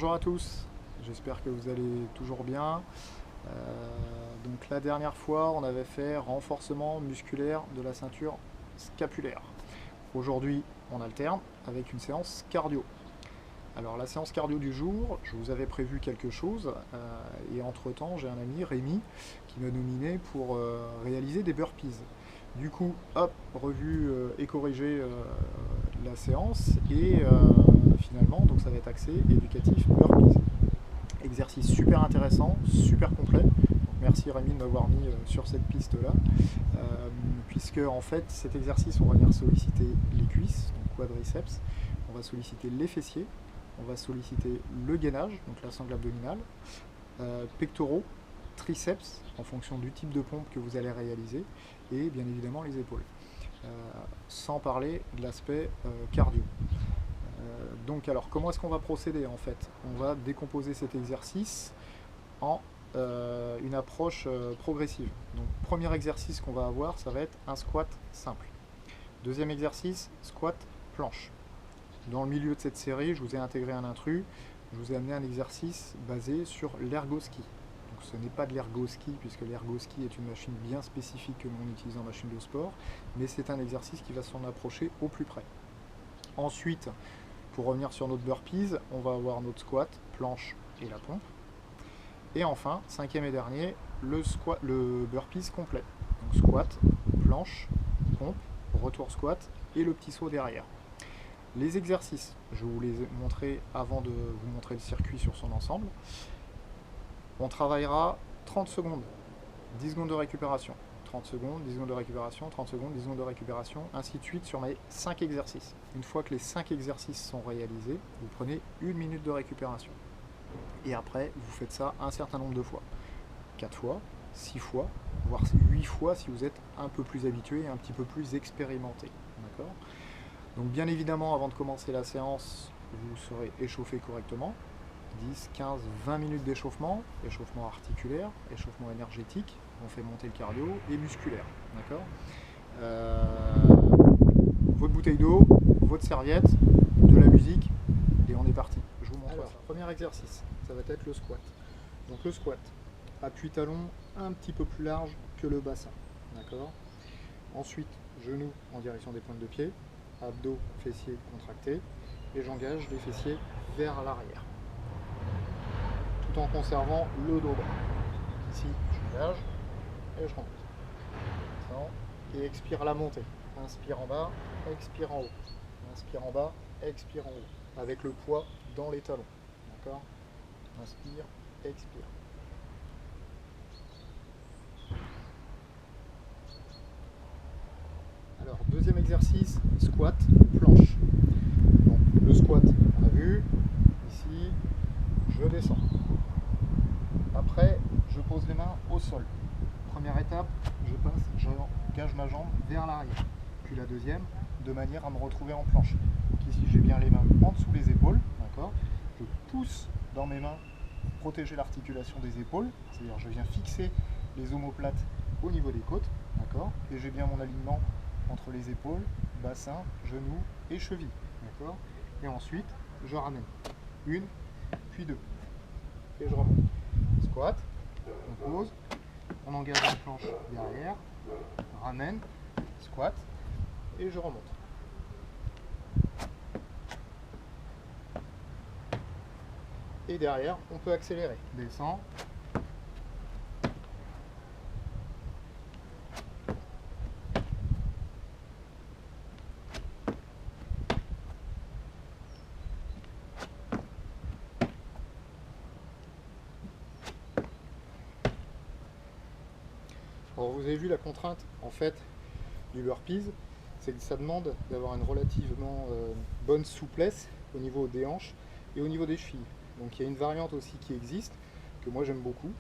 Bonjour à tous, j'espère que vous allez toujours bien. Donc la dernière fois, on avait fait renforcement musculaire de la ceinture scapulaire. Aujourd'hui, on alterne avec une séance cardio. Alors la séance cardio du jour, je vous avais prévu quelque chose et entre-temps, j'ai un ami, Rémi, qui m'a nominé pour réaliser des burpees. Du coup, hop, revue et corrigé la séance et finalement, donc ça va être axé éducatif burpees. Exercice super intéressant, super complet. Donc, merci Rémi de m'avoir mis sur cette piste-là, puisque en fait cet exercice on va venir solliciter les cuisses, donc quadriceps, on va solliciter les fessiers, on va solliciter le gainage, donc la sangle abdominale, pectoraux, triceps en fonction du type de pompe que vous allez réaliser, et bien évidemment les épaules. Sans parler de l'aspect cardio. Donc alors comment est-ce qu'on va procéder en fait? On va décomposer cet exercice en une approche progressive. Donc premier exercice qu'on va avoir, ça va être un squat simple. Deuxième exercice, squat planche. Dans le milieu de cette série, je vous ai intégré un intrus, je vous ai amené un exercice basé sur l'ergoski. Donc ce n'est pas de l'ergoski puisque l'ergoski est une machine bien spécifique que l'on utilise en machine de sport, mais c'est un exercice qui va s'en approcher au plus près. Ensuite, pour revenir sur notre burpees, on va avoir notre squat, planche et la pompe. Et enfin, cinquième et dernier, le burpees complet. Donc squat, planche, pompe, retour squat et le petit saut derrière. Les exercices, je vous les ai montrés avant de vous montrer le circuit sur son ensemble. On travaillera 30 secondes, 10 secondes de récupération. 30 secondes, 10 secondes de récupération, 30 secondes, 10 secondes de récupération, ainsi de suite sur mes 5 exercices. Une fois que les 5 exercices sont réalisés, vous prenez 1 minute de récupération. Et après, vous faites ça un certain nombre de fois. 4 fois, 6 fois, voire 8 fois si vous êtes un peu plus habitué et un petit peu plus expérimenté. D'accord ? Donc bien évidemment, avant de commencer la séance, vous serez échauffé correctement. 10, 15, 20 minutes d'échauffement, échauffement articulaire, échauffement énergétique, on fait monter le cardio et musculaire. D'accord ? Votre bouteille d'eau, votre serviette, de la musique, et on est parti. Je vous montre. Alors, ça. Premier exercice, ça va être le squat. Donc le squat, appui talon un petit peu plus large que le bassin. D'accord ? Ensuite, genoux en direction des pointes de pied, abdos, fessiers contractés, et j'engage les fessiers vers l'arrière. Tout en conservant le dos droit. Ici, j'engage et je remonte. Et expire la montée. Inspire en bas, expire en haut. Inspire en bas, expire en haut. Avec le poids dans les talons. D'accord ? Inspire, expire. Alors, deuxième exercice, squat, planche. Donc, le squat, on a vu. Ici, je descends. Après, je pose les mains au sol. Première étape, j'engage ma jambe vers l'arrière. Puis la deuxième, de manière à me retrouver en planche. Donc ici, j'ai bien les mains en dessous des épaules. D'accord ? Je pousse dans mes mains pour protéger l'articulation des épaules. C'est-à-dire, je viens fixer les omoplates au niveau des côtes. D'accord ? Et j'ai bien mon alignement entre les épaules, bassin, genoux et cheville. D'accord ? Et ensuite, je ramène. Une, puis deux. Et je remonte. Squat, on pose, on engage la planche derrière, ramène, squat, et je remonte. Et derrière, on peut accélérer. Descend. Alors vous avez vu la contrainte en fait du burpees, c'est que ça demande d'avoir une relativement bonne souplesse au niveau des hanches et au niveau des chevilles. Donc il y a une variante aussi qui existe, que moi j'aime beaucoup,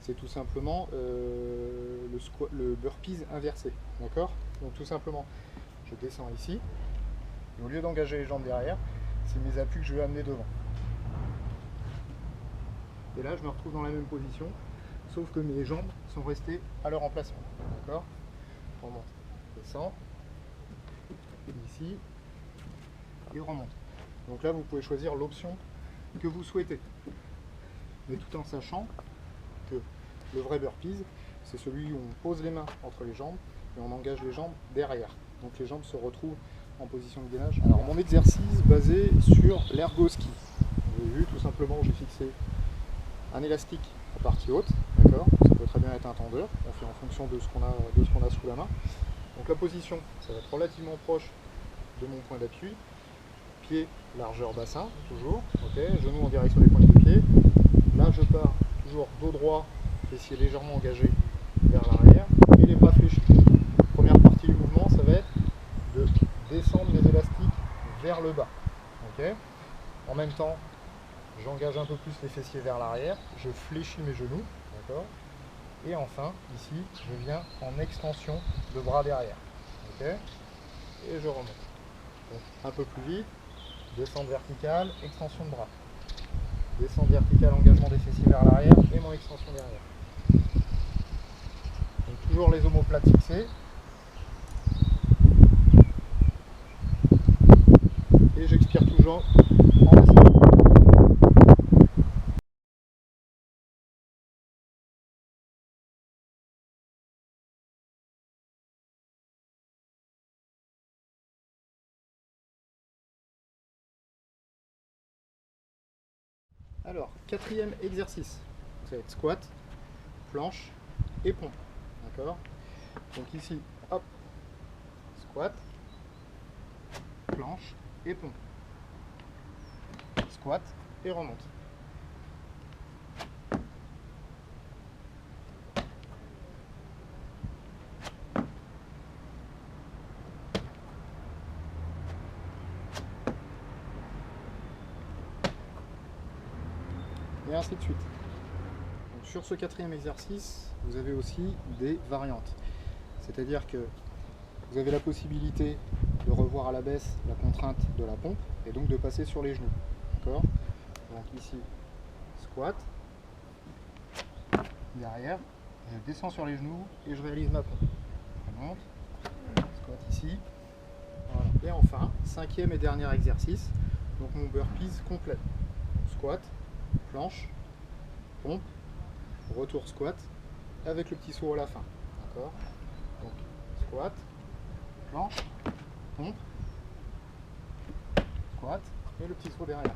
c'est tout simplement le burpees inversé. D'accord ? Donc tout simplement, je descends ici, et au lieu d'engager les jambes derrière, c'est mes appuis que je vais amener devant. Et là je me retrouve dans la même position, sauf que mes jambes sont restées à leur emplacement. D'accord ? On remonte, descend, ici, et remonte. Donc là, vous pouvez choisir l'option que vous souhaitez. Mais tout en sachant que le vrai burpees, c'est celui où on pose les mains entre les jambes et on engage les jambes derrière. Donc les jambes se retrouvent en position de gainage. Alors mon exercice basé sur l'ergo ski. Vous avez vu, tout simplement, j'ai fixé un élastique en partie haute, d'accord. Ça peut très bien être un tendeur, on fait en fonction de ce qu'on a sous la main. Donc la position, ça va être relativement proche de mon point d'appui. Pied, largeur bassin, toujours, ok. Genoux en direction des pointes de pied. Là je pars toujours dos droit, fessier légèrement engagé vers l'arrière et les bras fléchis. Première partie du mouvement, ça va être de descendre les élastiques vers le bas, ok. En même temps, j'engage un peu plus les fessiers vers l'arrière, je fléchis mes genoux, d'accord. Et enfin, ici, je viens en extension de bras derrière, ok. Et je remonte. Donc, un peu plus vite, descente verticale, extension de bras. Descente verticale, engagement des fessiers vers l'arrière et mon extension derrière. Donc toujours les omoplates fixées. Et j'expire toujours en descendant. Alors, quatrième exercice, ça va être squat, planche et pompe. D'accord. Donc ici, hop, squat, planche et pompe. Squat et remonte. Et ainsi de suite. Donc, sur ce quatrième exercice, vous avez aussi des variantes. C'est-à-dire que vous avez la possibilité de revoir à la baisse la contrainte de la pompe et donc de passer sur les genoux. D'accord. Donc ici, squat, derrière, je descends sur les genoux et je réalise ma pompe. Je monte, squat ici. Voilà. Et enfin, cinquième et dernier exercice, donc mon burpees complet. Squat, planche, pompe, retour squat, avec le petit saut à la fin. D'accord. Donc squat, planche, pompe, squat et le petit saut derrière.